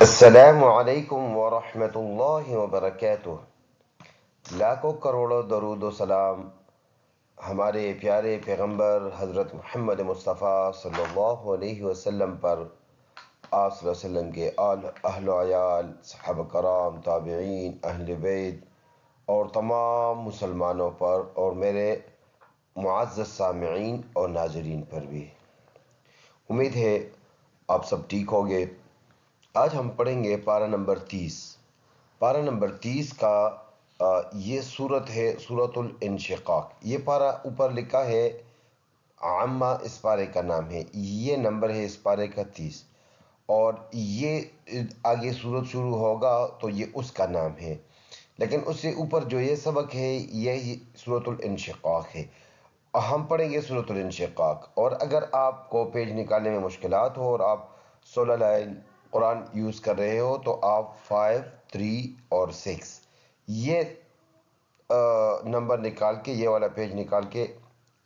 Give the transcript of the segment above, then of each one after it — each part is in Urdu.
السلام علیکم ورحمۃ اللہ وبرکاتہ۔ لاکھوں کروڑوں درود و سلام ہمارے پیارے پیغمبر حضرت محمد مصطفیٰ صلی اللہ علیہ وسلم پر، آپ صلی اللہ علیہ وسلم کے اہل و عیال، صحابہ کرام، تابعین، اہل بیت اور تمام مسلمانوں پر، اور میرے معزز سامعین اور ناظرین پر بھی۔ امید ہے آپ سب ٹھیک ہوگے۔ آج ہم پڑھیں گے پارہ نمبر 30۔ پارہ نمبر 30 کا یہ صورت ہے سورۃ الانشقاق۔ یہ پارہ اوپر لکھا ہے عامہ، اس پارے کا نام ہے، یہ نمبر ہے اس پارے کا 30، اور یہ آگے صورت شروع ہوگا تو یہ اس کا نام ہے، لیکن اس سے اوپر جو یہ سبق ہے یہ سورۃ الانشقاق ہے۔ ہم پڑھیں گے سورۃ الانشقاق، اور اگر آپ کو پیج نکالنے میں مشکلات ہو اور آپ 16 لائن قرآن یوز کر رہے ہو تو آپ 5، 3 اور 6 یہ نمبر نکال کے، یہ والا پیج نکال کے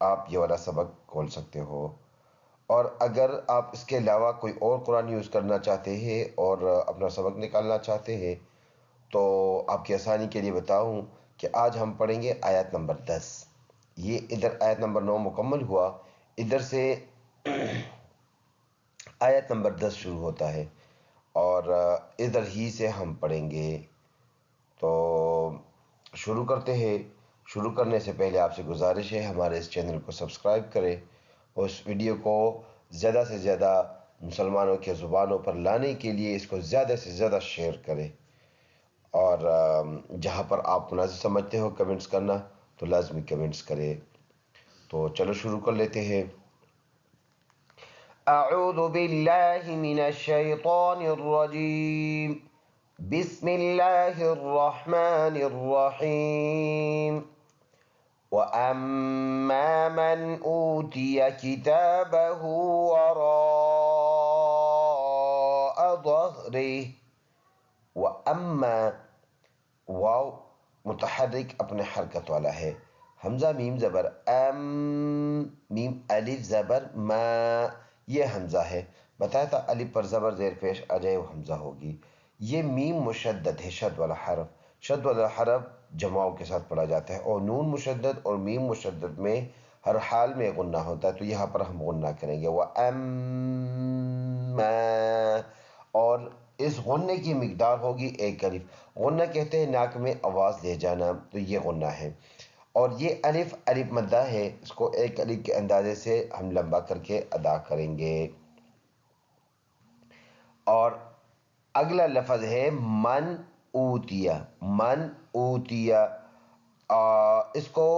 آپ یہ والا سبق کھول سکتے ہو۔ اور اگر آپ اس کے علاوہ کوئی اور قرآن یوز کرنا چاہتے ہیں اور اپنا سبق نکالنا چاہتے ہیں تو آپ کی آسانی کے لیے بتاؤں کہ آج ہم پڑھیں گے آیت نمبر 10۔ یہ ادھر آیت نمبر 9 مکمل ہوا، ادھر سے آیت نمبر 10 شروع ہوتا ہے، اور ادھر ہی سے ہم پڑھیں گے۔ تو شروع کرتے ہیں۔ شروع کرنے سے پہلے آپ سے گزارش ہے ہمارے اس چینل کو سبسکرائب کریں، اور اس ویڈیو کو زیادہ سے زیادہ مسلمانوں کے زبانوں پر لانے کے لیے اس کو زیادہ سے زیادہ شیئر کریں، اور جہاں پر آپ مناسب سمجھتے ہو کمنٹس کرنا تو لازمی کمنٹس کریں۔ تو چلو شروع کر لیتے ہیں۔ اعوذ باللہ من الشیطان الرجیم، بسم اللہ الرحمن الرحیم۔ وَأَمَّا مَنْ أُوتِيَ كِتَابَهُ وَرَاءَ ظَهْرِهِ۔ وَأَمَّا، واو متحرک اپنے حرکت والا ہے، حمزہ میم زبر ام، میم الف زبر ما، یہ حمزہ ہے۔ بتایا تھا الف پر زبر زیر پیش آ جائے وہ حمزہ ہوگی۔ یہ میم مشدد ہے، شد والا حرف، شد والا حرف جماؤں کے ساتھ پڑھا جاتا ہے، اور نون مشدد اور میم مشدد میں ہر حال میں غنہ ہوتا ہے، تو یہاں پر ہم غنہ کریں گے وَأَمَّا، اور اس غنے کی مقدار ہوگی 1 الف۔ غنہ کہتے ہیں ناک میں آواز لے جانا، تو یہ غنہ ہے، اور یہ الف الف مدہ ہے، اس کو 1 الف کے اندازے سے ہم لمبا کر کے ادا کریں گے۔ اور اگلا لفظ ہے من اوتیا، من اوتیا، اس کو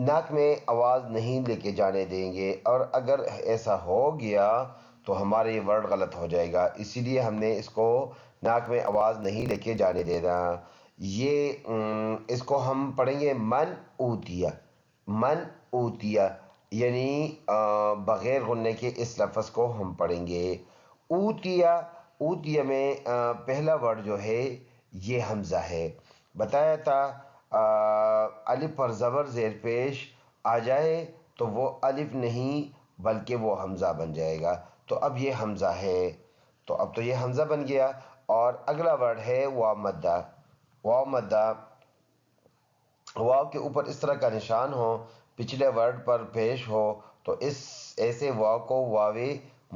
ناک میں آواز نہیں لے کے جانے دیں گے، اور اگر ایسا ہو گیا تو ہمارے یہ ورڈ غلط ہو جائے گا، اسی لیے ہم نے اس کو ناک میں آواز نہیں لے کے جانے دینا۔ یہ اس کو ہم پڑھیں گے من اوتیا، من اوتیا، یعنی بغیر غنے کے اس لفظ کو ہم پڑھیں گے۔ اوتیا، اوتیا میں پہلا ورڈ جو ہے یہ حمزہ ہے۔ بتایا تھا الف پر زبر زیر پیش آ جائے تو وہ الف نہیں بلکہ وہ حمزہ بن جائے گا، تو اب یہ حمزہ ہے، تو اب تو یہ حمزہ بن گیا۔ اور اگلا ورڈ ہے واو مدہ، واو مدہ، واو کے اوپر اس طرح کا نشان ہو، پچھلے ورڈ پر پیش ہو، تو اس ایسے واو کو واو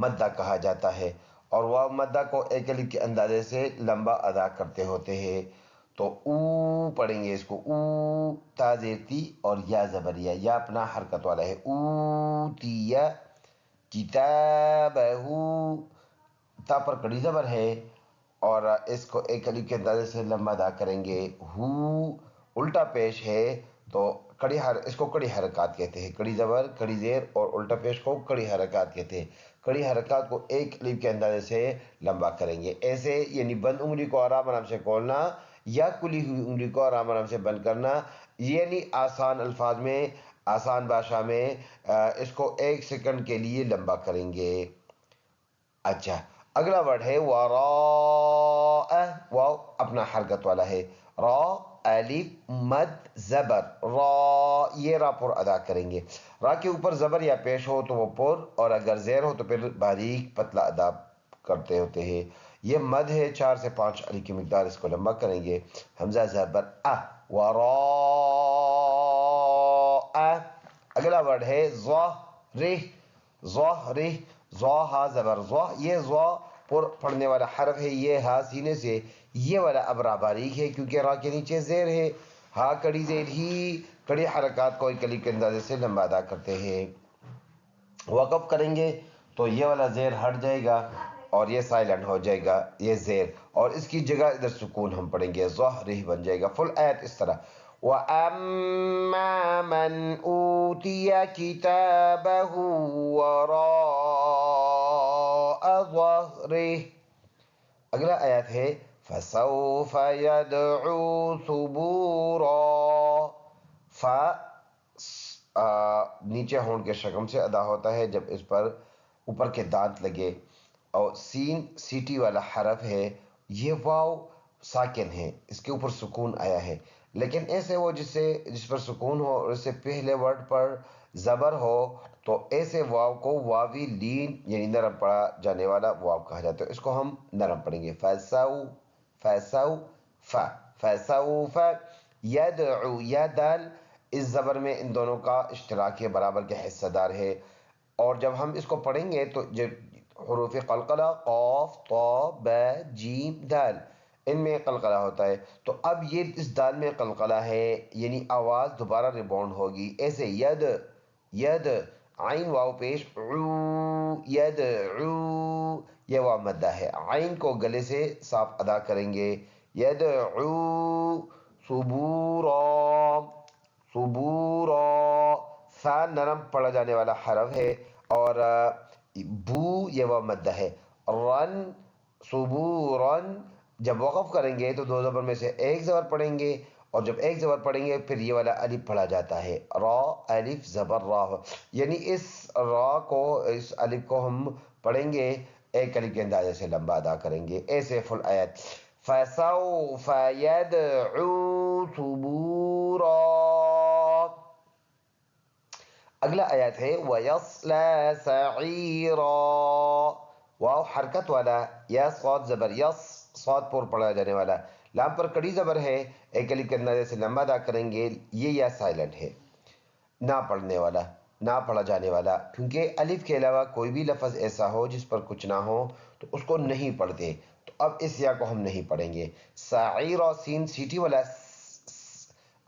مدہ کہا جاتا ہے، اور واو مدہ کو 1 الف کے اندازے سے لمبا ادا کرتے ہوتے ہیں، تو او پڑھیں گے اس کو، او تا زیر تی اور یا زبر یا، یا اپنا حرکت والا ہے، اوتیا کتابہ، تا پر کڑی زبر ہے، اور اس کو 1 الف کے اندازے سے لمبا ادا کریں گے۔ ہو الٹا پیش ہے تو اس کو کڑی حرکات کہتے ہیں، کڑی زبر، کڑی زیر اور الٹا پیش کو کڑی حرکات کہتے ہیں۔ کڑی حرکات کو 1 الف کے اندازے سے لمبا کریں گے، ایسے یعنی بند انگلی کو آرام آرام سے کھولنا یا کھلی ہوئی انگلی کو آرام آرام سے بند کرنا، یعنی آسان الفاظ میں، آسان بھاشا میں اس کو 1 سیکنڈ کے لیے لمبا کریں گے۔ اچھا، اگلا ورڈ ہے وراء، واو اپنا حرکت والا ہے، را الف مد زبر را، یہ را پر ادا کریں گے۔ را کے اوپر زبر یا پیش ہو تو وہ پر، اور اگر زیر ہو تو پھر باریک پتلا ادا کرتے ہوتے ہیں۔ یہ مد ہے 4 سے 5 علی کی مقدار، اس کو لمبا کریں گے. حمزہ زبر ورا. اگلا ورڈ ہے ظہر. ظہر ظا زبر ظا، یہ ظا پر پڑھنے والا حرف ہے. یہ ہا سینے سے، یہ والا ابرا باریک ہے کیونکہ را کے نیچے زیر ہے. ہا کڑی زیر ہی کڑی حرکات کو ایک کلیم کے اندازے سے لمبا ادا کرتے ہیں. وقف کریں گے تو یہ والا زیر ہٹ جائے گا اور یہ سائلنٹ ہو جائے گا یہ زیر، اور اس کی جگہ ادھر سکون ہم پڑھیں گے، ظہر بن جائے گا. فل آیت اس طرح وَأَمَّا مَنْ أُوتِيَ كِتَابَهُ وَرَاءَ ظَهْرِهِ. اگلا آیت ہے فَسَوْفَ يَدْعُو ثُبُورًا. نیچے ہونٹ کے شکم سے ادا ہوتا ہے جب اس پر اوپر کے دانت لگے، اور سین سیٹی والا حرف ہے. یہ واو ساکن ہے، اس کے اوپر سکون آیا ہے، لیکن ایسے وہ جس پر سکون ہو اور اس سے پہلے ورڈ پر زبر ہو تو ایسے واو کو واوی لین یعنی نرم پڑھا جانے والا واو کہا جاتا ہے. اس کو ہم نرم پڑھیں گے. فَسَوْفَ يَدْعُو. یا دال اس زبر میں ان دونوں کا اشتراک ہے، برابر کے حصہ دار ہے. اور جب ہم اس کو پڑھیں گے تو جب حروف قلقلہ قاف طا با جیم دال ان میں قلقلہ ہوتا ہے، تو اب یہ اس دال میں قلقلہ ہے یعنی آواز دوبارہ ریباؤنڈ ہوگی. ایسے ید عین واو پیش عو ید عو، یہ واو مدہ ہے. عین کو گلے سے صاف ادا کریں گے. ید عو صبورا. سا نرم پڑھا جانے والا حرف ہے، اور بو یہ واو مدہ ہے. رن صبورن. جب وقف کریں گے تو دو زبر میں سے ایک زبر پڑھیں گے، اور جب ایک زبر پڑھیں گے پھر یہ والا الف پڑھا جاتا ہے. را الف زبر را، یعنی اس را کو اس الف کو ہم پڑھیں گے ایک الف کے اندازے سے لمبا ادا کریں گے. ایسے فل آیت فَسَوْفَ يَدْعُو ثُبُورًا. اگلا آیت ہے وَيَصْلَى سَعِيرًا. واو حرکت والا، یا صاد زبر یس، صاد پر پڑھا جانے والا. لام پر کڑی زبر ہے، ایک الف کے اندازے سے لمبا ادا کریں گے. یہ یا سائلنٹ ہے، نہ پڑھنے والا، نہ پڑھا جانے والا، کیونکہ الف کے علاوہ کوئی بھی لفظ ایسا ہو جس پر کچھ نہ ہو تو اس کو نہیں پڑھتے. تو اب اس یا کو ہم نہیں پڑھیں گے. سعیر اور سین سیٹی والا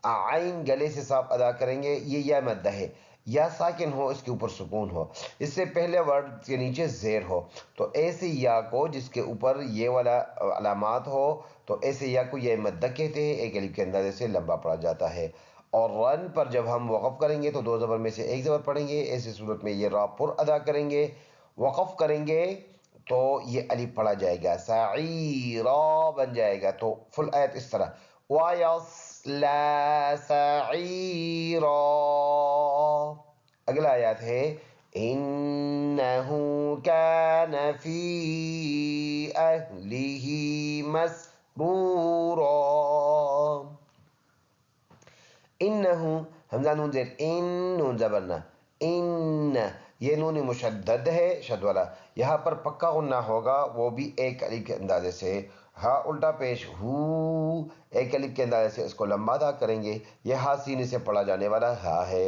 عین گلے سے صاف ادا کریں گے. یہ یا مدہ ہے، یا ساکن ہو اس کے اوپر سکون ہو، اس سے پہلے ورڈ کے نیچے زیر ہو. تو ایسے یا کو جس کے اوپر یہ والا علامات ہو تو ایسے یا کو یہ مدہ کہتے ہیں، ایک الف کے اندازے سے لمبا پڑھا جاتا ہے. اور رن پر جب ہم وقف کریں گے تو دو زبر میں سے ایک زبر پڑھیں گے. ایسی صورت میں یہ را پر ادا کریں گے. وقف کریں گے تو یہ الف پڑھا جائے گا، سعیرا بن جائے گا. تو فل آیت اس طرح وَيَصْلَى سَعِيرًا. اگلا آیات ہے إِنَّهُ كَانَ فِي أَهْلِهِ مَسْرُورًا. انہو حمزہ نون زیر ان، نون زبرنا ان، یہ نون مشدد ہے شد والا. یہاں پر پکا غنہ ہوگا، وہ بھی ایک الف کے اندازے سے. ہا الٹا پیش ہو، ایک الف کے اندازے سے اس کو لمبا ادا کریں گے. یہ ہا سینے سے پڑھا جانے والا ہا ہے.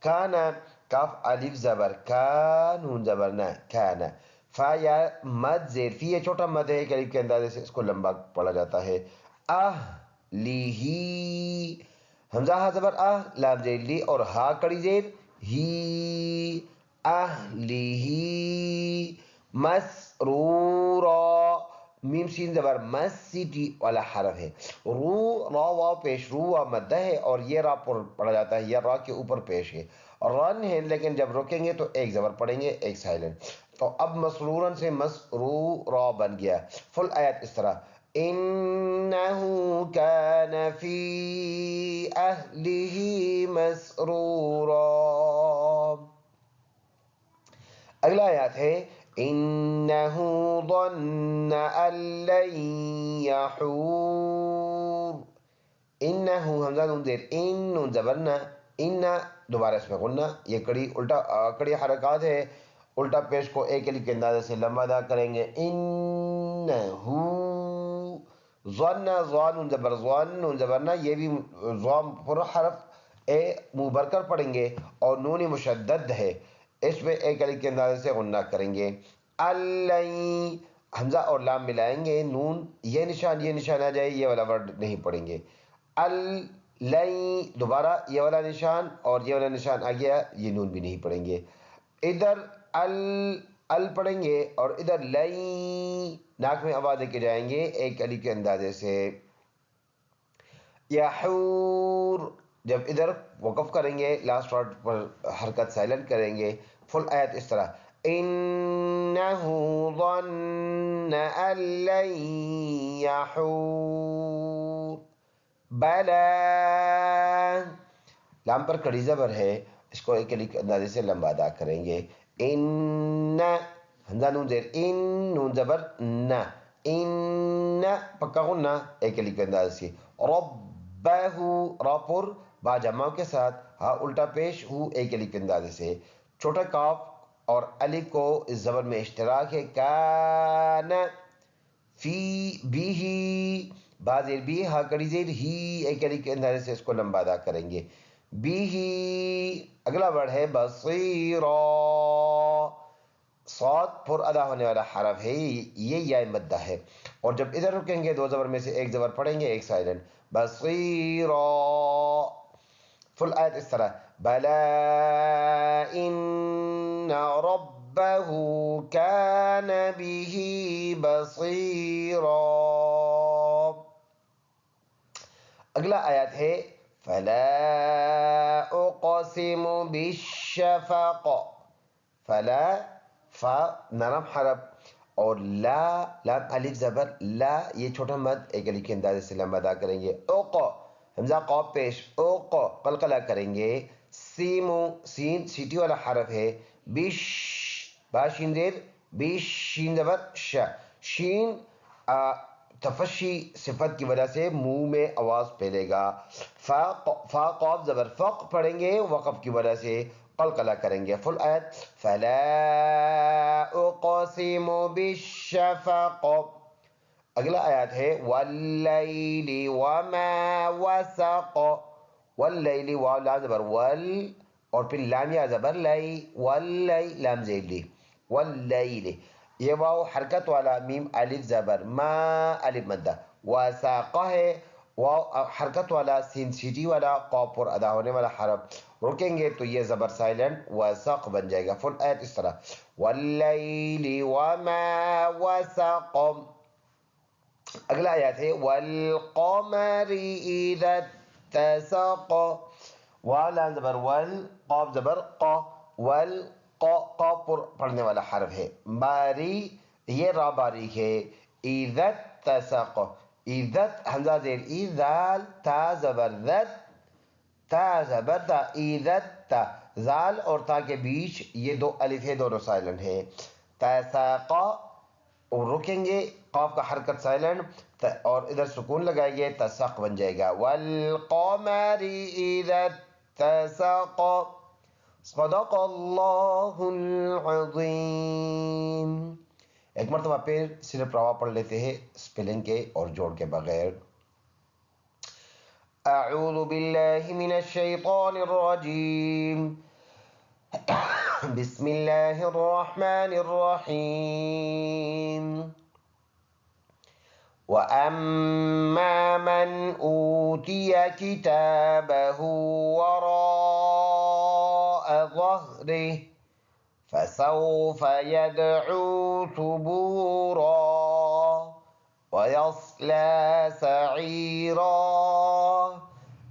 کانا کاف الف زبر کا، نون زبرنا کانا. فا یا مد زیر، فی یہ چھوٹا مد ہے، ایک الف کے اندازے سے اس کو لمبا پڑھا جاتا ہے. لیہی حمزہ ہا زبر لام زیر لی اور ہا کڑی زیر ہی. اہلیہی مسرورا. میم سین زبر مس سیٹی والا حرف ہے. رو را واو پیش رو وا مدہ ہے، اور یہ را پر پڑھا جاتا ہے، یہ را کے اوپر پیش ہے. رن ہے، لیکن جب رکیں گے تو ایک زبر پڑھیں گے ایک سائلنٹ. تو اب مسرورن سے مسرورا بن گیا. فل آیت اس طرح إِنَّهُ كَانَ فِي أَهْلِهِ مَسْرُورًا. اگلا آیات ہے إِنَّهُ ظَنَّ أَن لَّن يَحُورَ. إِنَّهُ حمزہ نون زیر ان، نون زبرنا ان، دوبارہ اس میں غنہ. یہ کڑی الٹا کڑی حرکات ہے، الٹا پیش کو ایک الف کے اندازے سے لمبا ادا کریں گے، انہو ظن، ظان نون زبر ظن، نون زبر نہ، یہ بھی ظام پر حرف اے منہ بھر کر پڑھیں گے اور نون مشدد ہے، اس میں ایک الف کے اندازے سے غنہ کریں گے، الَّن، حمزہ اور لام ملائیں گے، نون یہ نشان آ جائے، یہ والا ورڈ نہیں پڑھیں گے، الَّن، دوبارہ یہ والا نشان اور یہ والا نشان آ گیا، یہ نون بھی نہیں پڑھیں گے، ادھر ال پڑھیں گے اور ادھر لئی، ناک میں آواز لے کے جائیں گے ایک علی کے اندازے سے، یحور، جب ادھر وقف کریں گے لاسٹ ورڈ پر حرکت سائلنٹ کریں گے، فل آیت اس طرح، انہو ظن ان لن یحور، بلا، لام پر کڑی زبر ہے، اس کو ایک علی کے اندازے سے لمبا ادا کریں گے، ان، حمزہ نون زیر ان، نون زبر نہ، ان، پکا غنہ ایک علی کے اندازے سے، ربہ، را پر با جمع کے ساتھ ہاں الٹا پیش ہو ایک علی کے اندازے سے، چھوٹا کاف اور الف کو اس زبر میں اشتراک ہے، کان، فی بھی ہی، با زیر بھی، ہا کڑی زیر ہی ایک علی کے اندازے سے اس کو لمبا ادا کریں گے، بھی ہی، اگلا ورڈ ہے بصیرا، صاد پر ادا ہونے والا حرف ہے، یہ یا مدہ ہے، اور جب ادھر رکیں گے دو زبر میں سے ایک زبر پڑھیں گے ایک سائلنٹ، بصیرا، فل آیت اس طرح، بلا ان ربه كان به بصيرا، اگلا آیت ہے فلا اقسم بالشفق، فلا، فا نرم حرف اور لا، لام الف زبر لا، یہ چھوٹا مد ایک الف کے اندازے سے لمبا ادا کریں گے، اوق، حمزہ قاف پیش، اوق قلقلہ کریں گے، سیمو، سین سیٹی والا حرف ہے، بش، با شین زیر، بش شین زبر ش، شین تفشی صفت کی وجہ سے منہ میں آواز پھیلے گا، فا قاف زبر فق پڑھیں گے وقف کی وجہ سے قلقلہ کریں گے، فل آیت، فلا اقسم بالشفق، اگلا آیات ہے واللیل وما وسق، واللیل، واو لام زبر ول اور پھر لام یا زبر لی، واللیل لام زیر لی، واللیل، یہ واو حرکت والا، میم الف زبر ما الف مدہ، وساق ہے واو حرکت والا، سین سیٹی والا، قاف پر ادا ہونے والا حرف، رکیں گے تو یہ زبر سائلنٹ وسق بن جائے گا، فل آیت اس طرح، واللیل وما وسق، اگلا آیات ہے والقمر اذا اتسق، واو لام زبر ول، قاف زبر قا، ول، قاف پر پڑھنے والا حرف ہے، باری، یہ را باریک ہے، اذا اتسق، عزت حمزہ زیر ای، ذال تا زبر ذت، تا زبر تا، عزت تا، زال اور تا کے بیچ یہ دو الف ہے، دونوں سائلنٹ ہیں، تساقا، اور رکیں گے قاف کا حرکت سائلنٹ اور ادھر سکون لگائیں گے، تسق بن جائے گا، والقمر اذا اتسق، صدق اللہ العظیم، ایک مرتبہ پھر صرف روا پڑھ لیتے ہیں سپیلنگ کے اور جوڑ کے بغیر، اعوذ باللہ من الشیطان الرجیم، بسم اللہ الرحمن الرحیم، وَأَمَّا مَنْ أُوتِيَ كِتَابَهُ وَرَاءَ ظَهْرِهِ فَسَوْفَ يَدْعُو ثُبُورًا وَيَصْلَى سَعِيرًا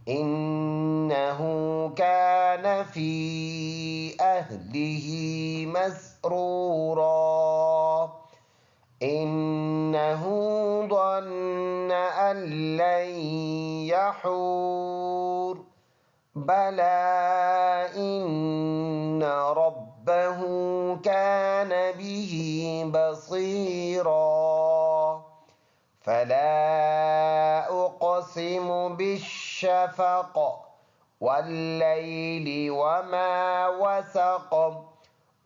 إِنَّهُ كَانَ فِي أَهْلِهِ مَسْرُورًا إِنَّهُ ظَنَّ أَن لَّن يَحُورَ بَلَىٰ إِنَّ رَبَّهُ كَانَ بِهِ بَصِيرًا فَلَا أُقْسِمُ بِالشَّفَقِ وَاللَّيْلِ وَمَا وَسَقَ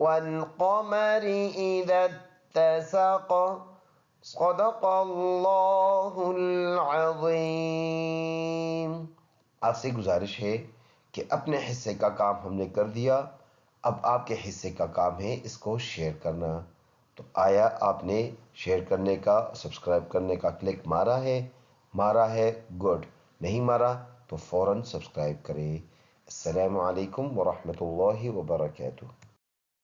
والقمر إذا اتسق صدق اللہ العظیم۔ آپ سے گزارش ہے کہ اپنے حصے کا کام ہم نے کر دیا، اب آپ کے حصے کا کام ہے اس کو شیئر کرنا۔ تو آیا آپ نے شیئر کرنے کا، سبسکرائب کرنے کا کلک مارا ہے گڈ، نہیں مارا تو فوراً سبسکرائب کریں۔ السلام علیکم ورحمۃ اللہ وبرکاتہ۔